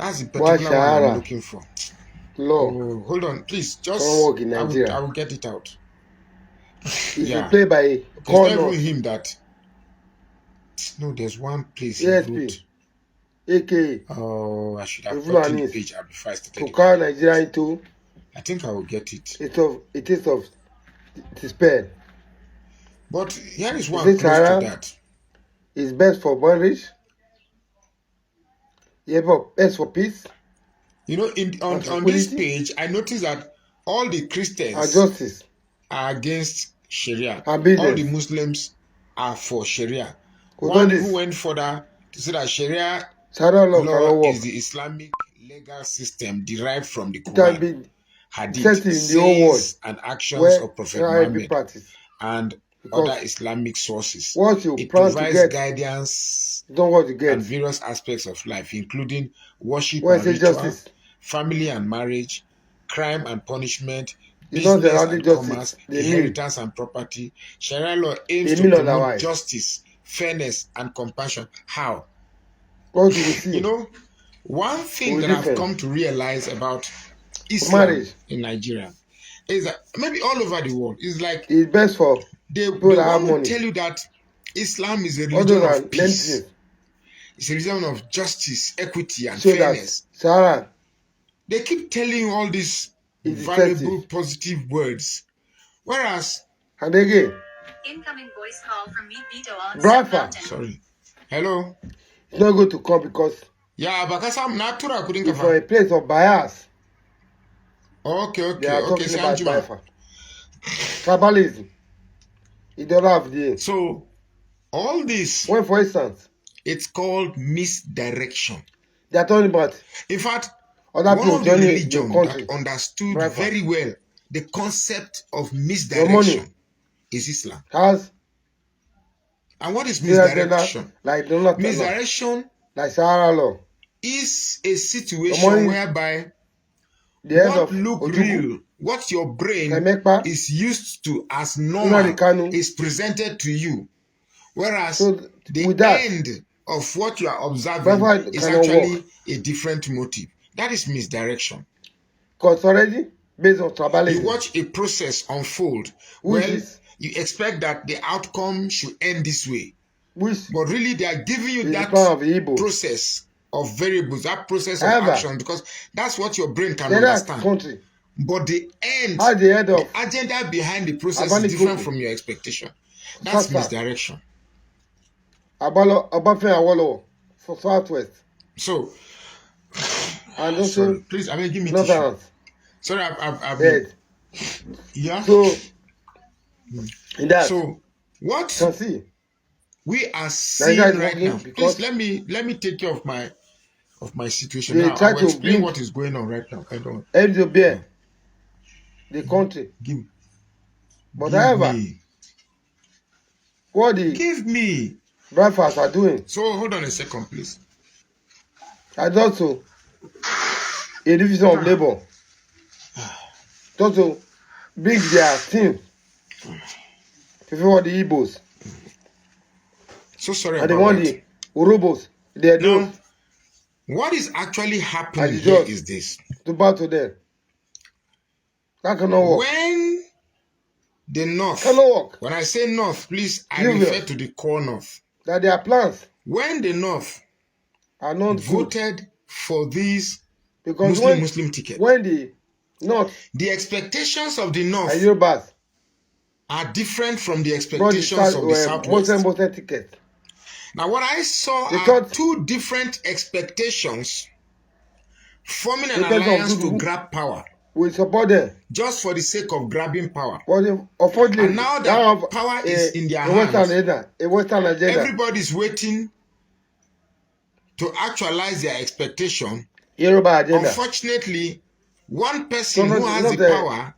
That's the particular one I'm looking for. Law. Oh, hold on, please. Just Work in Nigeria. I will get it out. If you play by It's not even him that. No, there's one place he wrote. AK. Oh, I should have gotten the page before I started. To call Nigeria into. I think I will get it. It is of despair. But here is one close to that. It's best for bondage. Best for peace. You know, on this page, I noticed that all the Christians are against Sharia. All the Muslims are for Sharia. One who went further to say that Sharia law is the Islamic legal system derived from the Quran, Hadith, sayings and actions of Prophet Muhammad and other Islamic sources. It provides guidance and various aspects of life, including worship and ritual, family and marriage, crime and punishment, business and commerce, inheritance and property. Sharia law aims to promote justice, fairness, and compassion. How? What do you see? You know, one thing that I've come to realize about Islam in Nigeria is that maybe all over the world is like it's best for they want to tell you that Islam is a religion of peace. It's a religion of justice, equity, and fairness. They keep telling you all these valuable, positive words. Whereas, and again, incoming voice call from Vito on Biafra. Sorry. Hello. It's not going to come because because I'm not couldn't for a place of bias. Okay. They are talking about Biafra. Tribalism. It don't have the. So, all this. When, for instance, it's called misdirection. They are talking about. In fact, other one of the religions that understood very well the concept of misdirection is Islam. And what is misdirection? Misdirection like Sharia law is a situation whereby what look real, what your brain is used to as normal is presented to you. Whereas the end of what you are observing is actually a different motive. That is misdirection. Because already based on tribalism. You watch a process unfold. You expect that the outcome should end this way. But really they are giving you that process of variables, that process of action, because that's what your brain can understand. But the agenda behind the process is different from your expectation. That's misdirection. For Southwest. So, and also, sorry, please, give me tissue. Sorry, I've been. Yeah. So, in that, what can see we are seeing right now. Please let me take care of my situation now. I will explain what is going on right now. I don't. The country. But however, what the give me Biafras are doing. So hold on a second, please. And also a division of labor. Also bring their team to favor the Igbos. So sorry and about they want that. The Urobos. They are now, what is actually happening here is this. To bow to them. That cannot work. When the North, when I say North, please, I refer to the core North. That their plans. When the North are not voted for these Muslim ticket. When the North, the expectations of the North are different from the expectations of the Southwest. Ticket. Now, what I saw are two different expectations forming an alliance to grab power. We support them. Just for the sake of grabbing power. And now that power is in their hands, a Western agenda. Everybody's waiting to actualize their expectation. Unfortunately, one person who has the power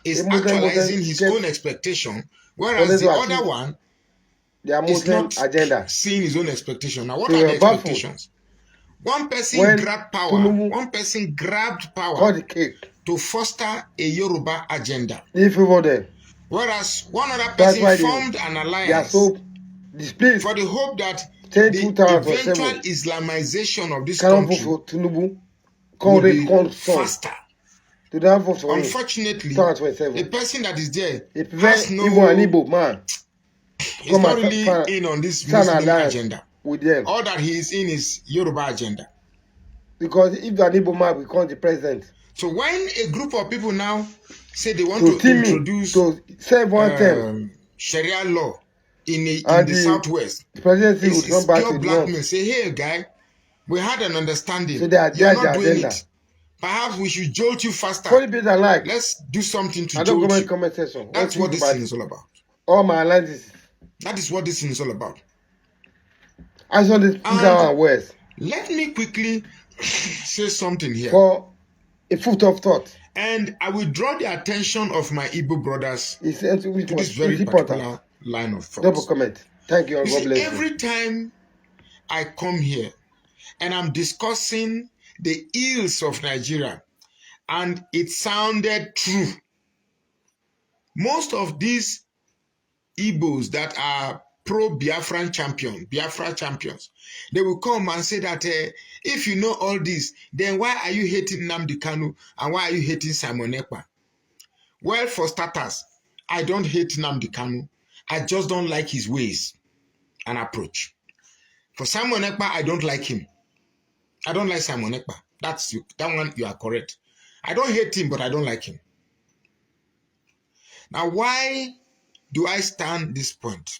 is actualizing his own expectation, whereas the other one is not seeing his own expectation. Now, what are the expectations? One person grabbed power. One person grabbed power to foster a Yoruba agenda. Whereas one other person formed an alliance for the hope that the eventual Islamization of this country will be faster. Unfortunately, the person that is there has no, he's not really in on this Muslim agenda. All that he is in is Yoruba agenda. Because if the Igbo man becomes the president. So when a group of people now say they want to introduce Sharia law in the Southwest, it's pure blackmail. Say, hey guy, we had an understanding. So you're not doing it. Perhaps we should jolt you faster. Let's do something to jolt you. That's what this thing is all about. All my analysis. That is what this thing is all about. I saw this words. Let me quickly say something here. For a foot of thought. And I will draw the attention of my Igbo brothers to this very particular line of thought. Double comment. Thank you. God bless you. Every time I come here and I'm discussing the ills of Nigeria, and it sounded true. Most of these Igbos that are pro-Biafran Biafra champions, they will come and say that if you know all this, then why are you hating Nnamdi Kanu and why are you hating Simon Ekpa? Well, for starters, I don't hate Nnamdi Kanu. I just don't like his ways and approach. For Simon Ekpa, I don't like him. I don't like Simon Ekpa. That one, you are correct. I don't hate him, but I don't like him. Now, why do I stand this point?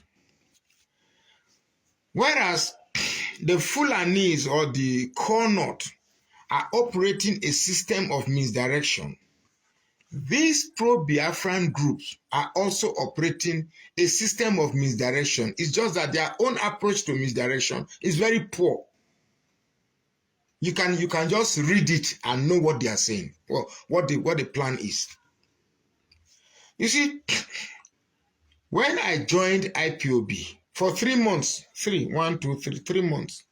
Whereas the Fulanis or the Connaught are operating a system of misdirection, these pro-Biafran groups are also operating a system of misdirection. It's just that their own approach to misdirection is very poor. You can just read it and know what they are saying, or what the plan is. You see, when I joined IPOB for 3 months, 3 months,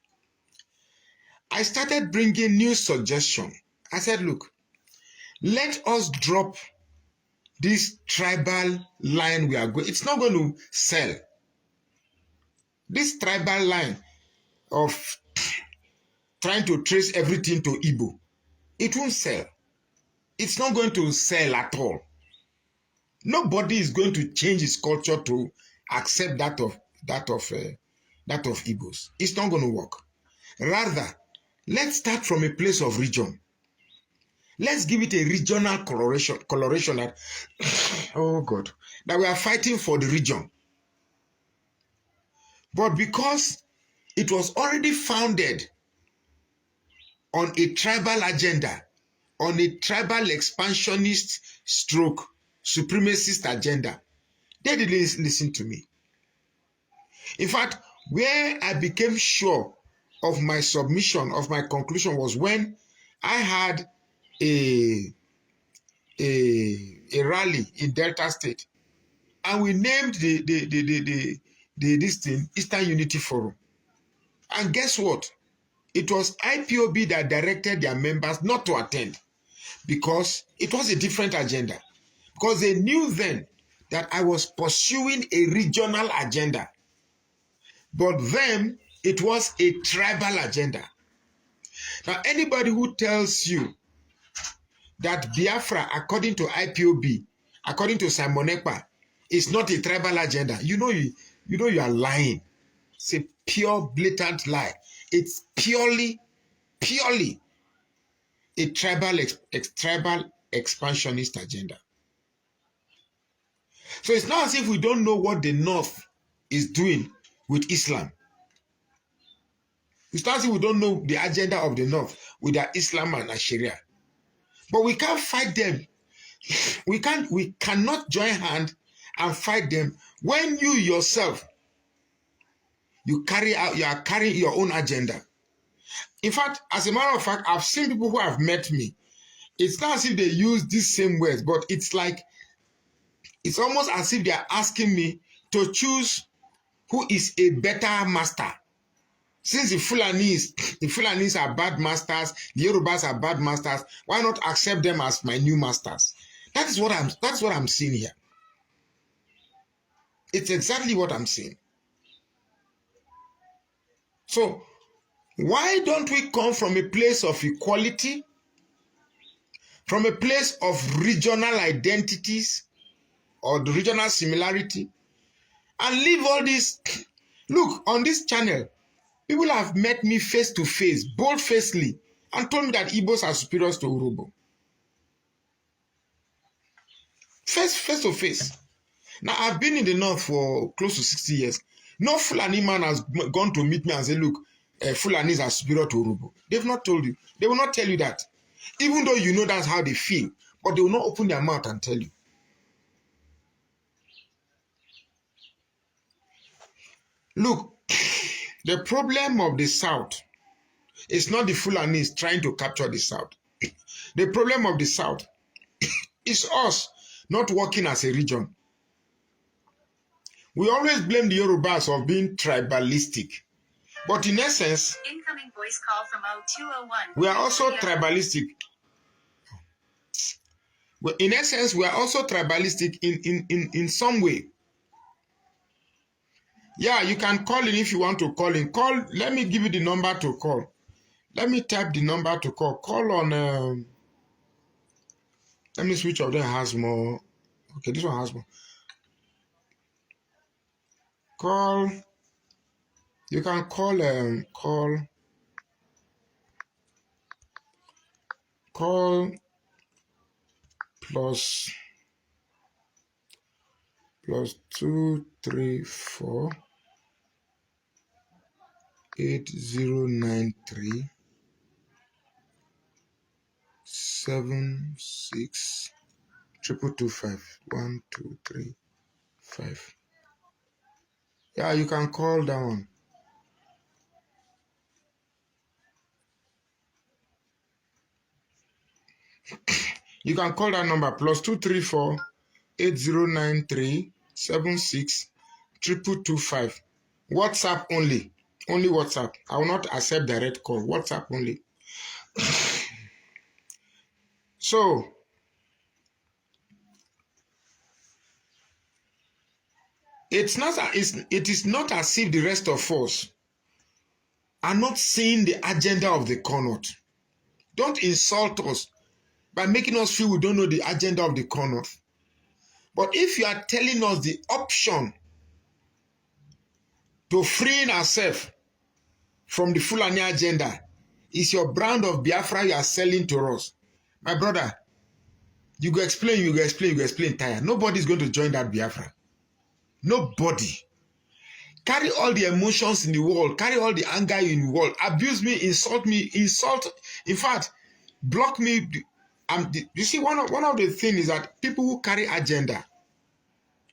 I started bringing new suggestions. I said, look, let us drop this tribal line we are going. It's not going to sell. This tribal line of trying to trace everything to Igbo, it won't sell. It's not going to sell at all. Nobody is going to change his culture to accept that of Igbos. It's not going to work. Rather, let's start from a place of region. Let's give it a regional coloration that, oh God, that we are fighting for the region. But because it was already founded on a tribal agenda, on a tribal expansionist stroke supremacist agenda, they didn't listen to me. In fact, where I became sure of my submission, of my conclusion, was when I had a rally in Delta State, and we named this thing Eastern Unity Forum. And guess what? It was IPOB that directed their members not to attend, because it was a different agenda. Because they knew then that I was pursuing a regional agenda. But then it was a tribal agenda. Now, anybody who tells you that Biafra, according to IPOB, according to Simon Ekpa, is not a tribal agenda, you know you are lying. It's a pure, blatant lie. It's purely a tribal expansionist agenda. So it's not as if we don't know what the North is doing with Islam. It's not as if we don't know the agenda of the North with their Islam and their Sharia. But we can't fight them. We cannot join hands and fight them when you yourself, you are carrying your own agenda. In fact, as a matter of fact, I've seen people who have met me. It's not as if they use these same words, but it's almost as if they are asking me to choose who is a better master. Since the Fulanis are bad masters, the Yorubas are bad masters, why not accept them as my new masters? That's what I'm seeing here. It's exactly what I'm saying. So why don't we come from a place of equality, from a place of regional identities or the regional similarity, and leave all this? Look, on this channel, people have met me face to face, bold-facedly, and told me that Igbos are superior to Urobo. Face to face. Now, I've been in the north for close to 60 years. No Fulani man has gone to meet me and say, look, Fulanis are superior to Urobo. They've not told you. They will not tell you that. Even though you know that's how they feel, but they will not open their mouth and tell you. Look, the problem of the South is not the Fulanis trying to capture the South. The problem of the South is us not working as a region. We always blame the Yorubas of being tribalistic. But in essence, incoming voice call from 0201. We are also tribalistic. In essence, we are also tribalistic in some way. Yeah, you can call in if you want to call in. Call. Let me give you the number to call. Let me type the number to call. Call on. Let me switch off. That has more. Okay, this one has more. Call. You can call. Call plus 234 8093 76 225 1235. Yeah, you can call that one. You can call that number plus 234 8093 76 225. WhatsApp only. Only WhatsApp. I will not accept direct call. WhatsApp only. So, it is not as if the rest of us are not seeing the agenda of the Connaught. Don't insult us by making us feel we don't know the agenda of the Connaught. But if you are telling us the option to freeing ourselves from the Fulani agenda is your brand of Biafra you are selling to us, my brother, you go explain, tire. Nobody is going to join that Biafra. Nobody. Carry all the emotions in the world, carry all the anger in the world, abuse me, insult, in fact, block me. You see, one of the things is that people who carry agenda,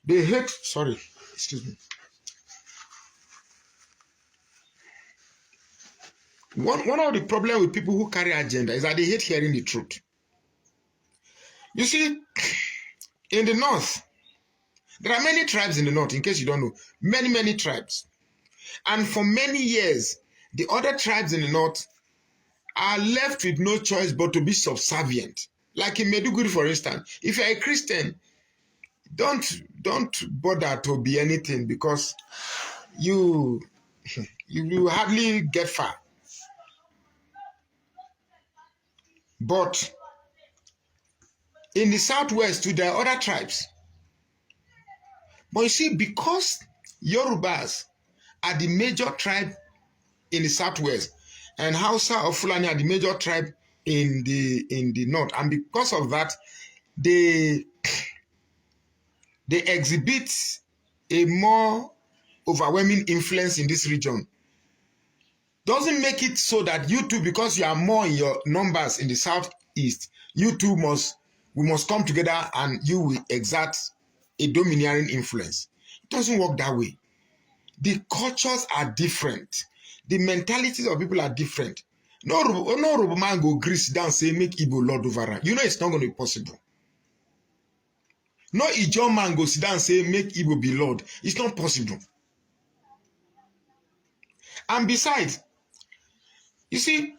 they hate, excuse me. One of the problems with people who carry agenda is that they hate hearing the truth. You see, in the north, there are many tribes in the north, in case you don't know. Many tribes. And for many years, the other tribes in the north are left with no choice but to be subservient. Like in Meduguri, for instance, if you're a Christian, don't bother to be anything because you hardly get far. But in the southwest, too, there are other tribes. But you see, because Yorubas are the major tribe in the southwest, and Hausa or Fulani are the major tribe in the north, and because of that, they exhibit a more overwhelming influence in this region. Doesn't make it so that you two, because you are more in your numbers in the southeast, you two we must come together and you will exert a domineering influence. It doesn't work that way. The cultures are different. The mentalities of people are different. No Yoruba man go grease down say make Igbo Lord over her. You know it's not going to be possible. No Ijaw man go sit down say make Igbo be Lord. It's not possible. And besides, you see,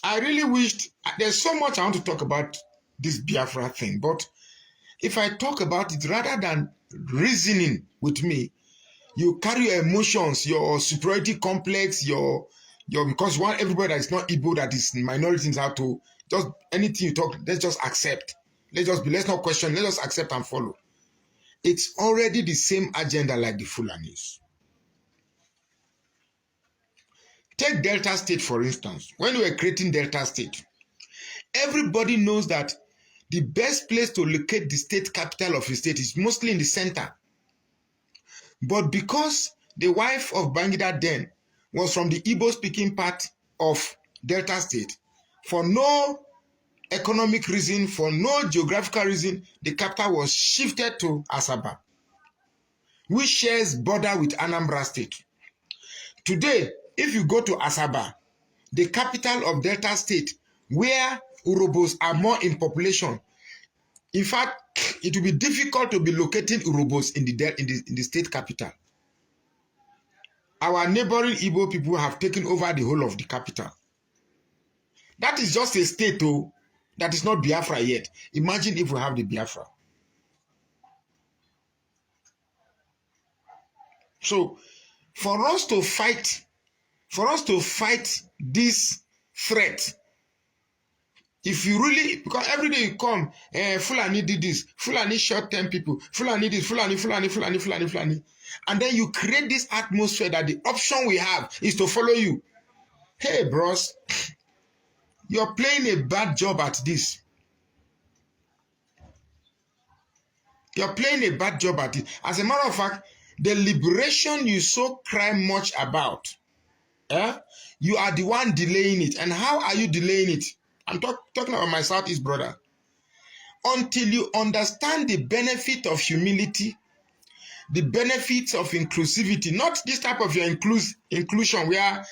I really wished, there's so much I want to talk about this Biafra thing, but if I talk about it rather than reasoning with me, You carry your emotions, your superiority complex, your because one everybody that is not Igbo, that is minorities, have to just anything you talk, let's just accept. Let's not question, let's just accept and follow. It's already the same agenda like the Fulanis. Take Delta State, for instance. When we were creating Delta State, everybody knows that the best place to locate the state capital of a state is mostly in the center. But because the wife of Bangida then was from the Igbo-speaking part of Delta State, for no economic reason, for no geographical reason, the capital was shifted to Asaba, which shares border with Anambra State. Today, if you go to Asaba, the capital of Delta State, where Urobos are more in population, in fact, it will be difficult to be locating Urobos in the state capital. Our neighboring Igbo people have taken over the whole of the capital. That is just a state, oh, that is not Biafra yet. Imagine if we have the Biafra. So, for us to fight this threat, if you really, because every day you come, Fulani did this, Fulani shot 10 people, Fulani did, Fulani. And then you create this atmosphere that the option we have is to follow you. Hey, bros, you're playing a bad job at this. You're playing a bad job at it. As a matter of fact, the liberation you so cry much about, you are the one delaying it. And how are you delaying it? I'm talking about my Southeast brother. Until you understand the benefit of humility, the benefits of inclusivity, not this type of your inclusion where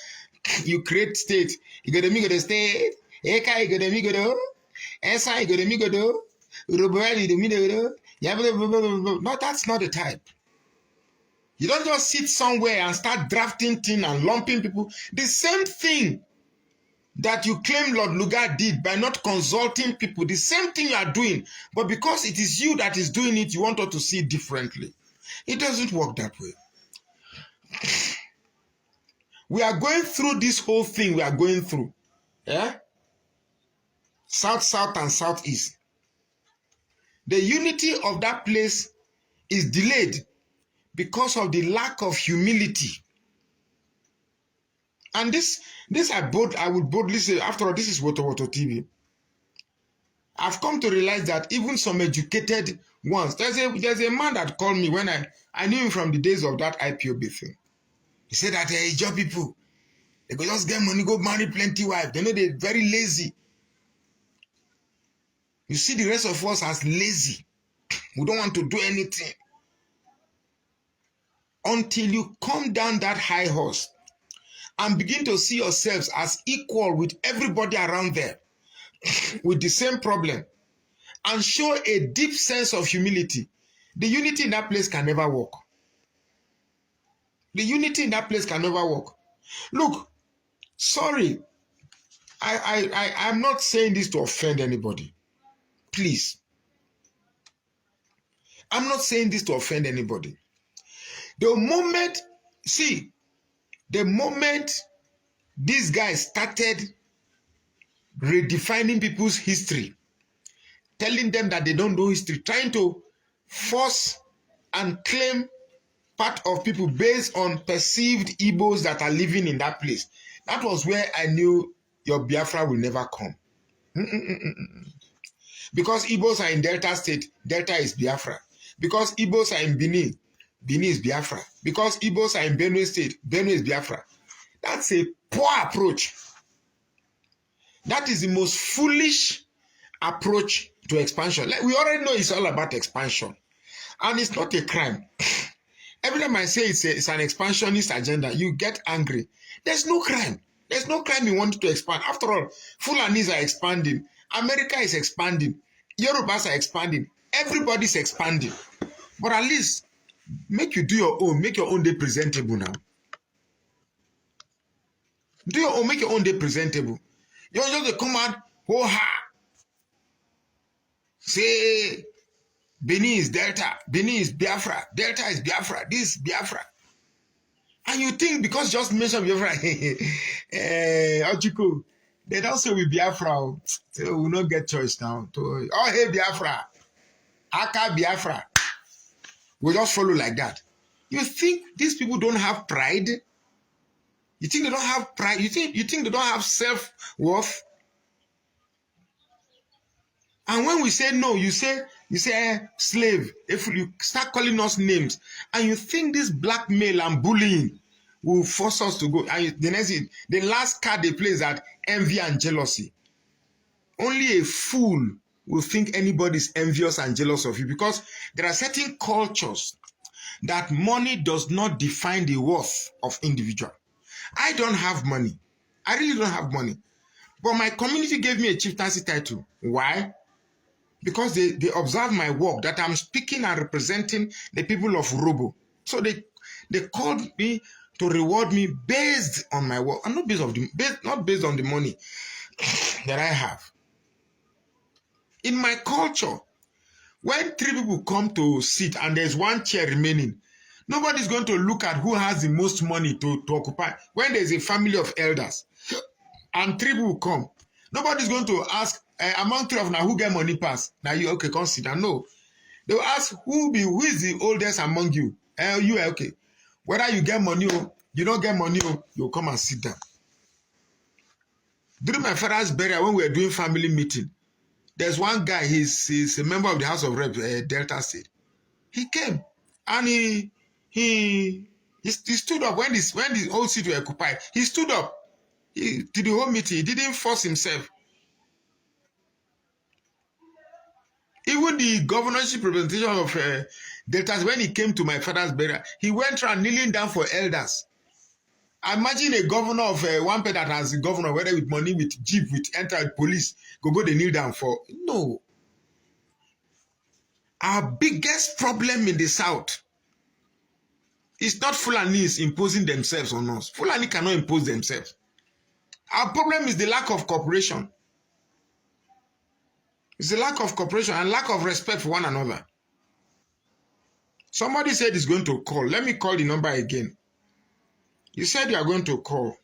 you create state. You go to me, go to state. Eka, you go to me, go to. Esa, you go to me, go to. Urubuel, you go to me, go to. No, that's not the type. You don't just sit somewhere and start drafting things and lumping people. The same thing that you claim Lord Lugard did by not consulting people, the same thing you are doing, but because it is you that is doing it, you want us to see it differently. It doesn't work that way. We are going through this whole thing we are going through. Yeah? South, South, and Southeast. The unity of that place is delayed because of the lack of humility. And this I would boldly say, after all, this is Woto Woto TV. I've come to realize that even some educated ones, there's a man that called me when I knew him from the days of that IPOB thing. He said that job people, they go just get money, go marry plenty wives. They know they're very lazy. You see the rest of us as lazy. We don't want to do anything. Until you come down that high horse and begin to see yourselves as equal with everybody around there with the same problem and show a deep sense of humility, the unity in that place can never work. The unity in that place can never work. Look, sorry, I'm not saying this to offend anybody. Please. I'm not saying this to offend anybody. The moment these guys started redefining people's history, telling them that they don't know history, trying to force and claim part of people based on perceived Igbos that are living in that place, that was where I knew your Biafra will never come. Because Igbos are in Delta State, Delta is Biafra. Because Igbos are in Benin, Benin is Biafra. Because Igbos are in Benue State, Benue is Biafra. That's a poor approach. That is the most foolish approach to expansion. Like, we already know it's all about expansion. And it's not a crime. Every time I say it's an expansionist agenda, you get angry. There's no crime. There's no crime in wanting to expand. After all, Fulanis are expanding. America is expanding. Yorubas are expanding. Everybody's expanding. But at least, make you do your own. Make your own day presentable now. Do your own. Make your own day presentable. You don't just come out, ho-ha. Say, Benin is Delta. Benin is Biafra. Delta is Biafra. This is Biafra. And you think because just mention Biafra, Ochiko, they don't say we Biafra, so we will not get choice now. Oh, hey, Biafra, Aka Biafra. We just follow like that. You think these people don't have pride? You think they don't have pride? You think they don't have self-worth? And when we say no, you say slave. If you start calling us names, and you think this blackmail and bullying will force us to go, and the last card they play is that envy and jealousy. Only a fool will think anybody is envious and jealous of you, because there are certain cultures that money does not define the worth of individual. I don't have money. I really don't have money. But my community gave me a chieftaincy title. Why? Because they observe my work, that I'm speaking and representing the people of Robo. So they called me to reward me based on my work, and not based on the money that I have. In my culture, when 3 people come to sit and there's 1 chair remaining, nobody's going to look at who has the most money to occupy. When there's a family of elders and 3 people come, nobody's going to ask, among 3 of now, who get money pass? Now you, okay, consider. No. They will ask, who is the oldest among you? You are okay. Whether you get money or you don't get money, you'll come and sit down. During my father's burial, when we were doing family meeting, there's one guy, he's a member of the House of Rep, Delta State. He came and he stood up when the whole seat were occupied. He stood up to the whole meeting. He didn't force himself. Even the governorship representation of Delta, when he came to my father's burial, he went around kneeling down for elders. Imagine a governor of one pet that has a governor, whether with money, with jeep, with enter police, go they kneel down for. No. Our biggest problem in the South is not Fulanis imposing themselves on us. Fulani cannot impose themselves. Our problem is the lack of cooperation. It's the lack of cooperation and lack of respect for one another. Somebody said he's going to call. Let me call the number again. You said you are going to call.